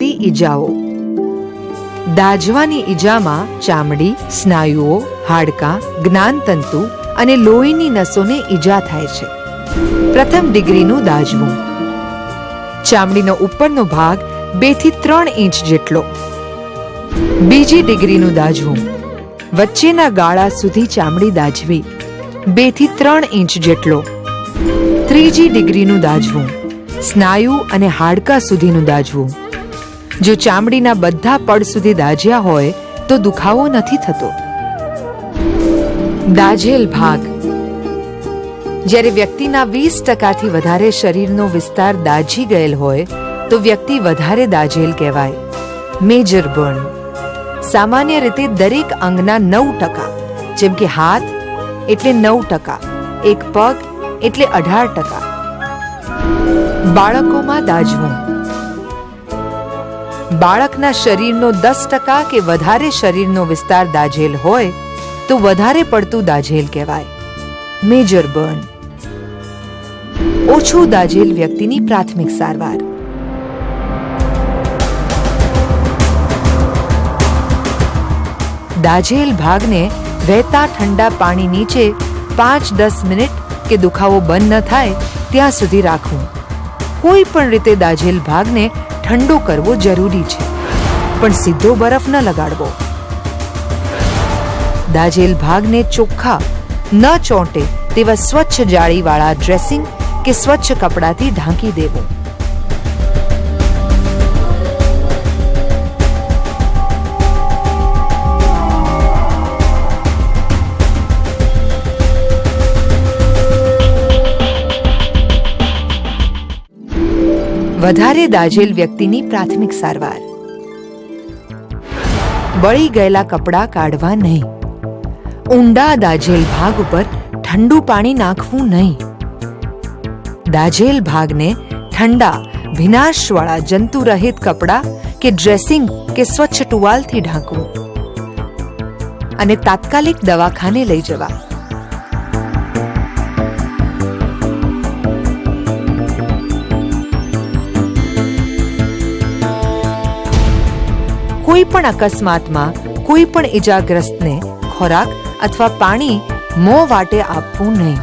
ઈજાઓ. દાઝવાની ઈજામાં ચામડી, સ્નાયુઓ, હાડકાં, જ્ઞાનતંતુ અને લોહીની નસોને ઈજા થાય છે. પ્રથમ ડિગ્રીનું દાઝવું. ચામડીનો ઉપરનો ભાગ 2 થી 3 ઇંચ જેટલો. બીજી ડિગ્રીનું દાઝવું. વચ્ચેના ગાળા સુધી ચામડી દાઝવી, 2 થી 3 ઇંચ જેટલો. ત્રીજી ડિગ્રીનું દાઝવું. સ્નાયુ અને હાડકાં સુધીનું દાઝવું. જો ચામડીના બધા પડ સુધી દાઝ્યા હોય તો દુખાવો નથી થતો. દાઝેલ ભાગ. જ્યારે વ્યક્તિના 20% વધારે શરીરનો વિસ્તાર દાઝી ગયેલ હોય તો વ્યક્તિ વધારે દાઝેલ કહેવાય. Major burn. સામાન્ય રીતે દરેક અંગના 9%, જેમ કે હાથ એટલે 9%, એક પગ એટલે 18%. બાળકોમાં દાઝવું. બાળકના શરીરનો 10% કે વધારે શરીરનો વિસ્તાર દાઝેલ હોય તો વધારે પડતું દાઝેલ કહેવાય. Major burn. ઓછું દાઝેલ વ્યક્તિની પ્રાથમિક સારવાર. દાઝેલ ભાગને વહેતા ઠંડા પાણી નીચે 5-10 મિનિટ કે દુખાવો બંધ ન થાય ત્યાં સુધી રાખવું. કોઈ પણ રીતે દાઝેલ ભાગને ઠંડો કરવો જરૂરી છે, પણ સીધો બરફ ન લગાડવો. દાઝેલ ભાગને ચોખ્ખા ન ચોંટે તેવા સ્વચ્છ જાળીવાળા ડ્રેસિંગ કે સ્વચ્છ કપડાથી ઢાંકી દેવું. વધારે દાઝેલ વ્યક્તિની પ્રાથમિક સારવાર. બળી ગયેલા કપડાં કાઢવા નહીં. ઊંડા દાઝેલ ભાગ ઉપર ઠંડુ પાણી નાખવું નહીં. દાઝેલ ભાગને ઠંડા ભીનાશવાળા જંતુરહિત કપડાં કે ડ્રેસિંગ કે સ્વચ્છ ટુવાલથી ઢાંકવું અને તાત્કાલિક દવાખાને લઈ જવા. કોઈ પણ અકસ્માતમાં કોઈ પણ ઈજાગ્રસ્તને ખોરાક અથવા પાણી મોં વાટે આપવું નહીં.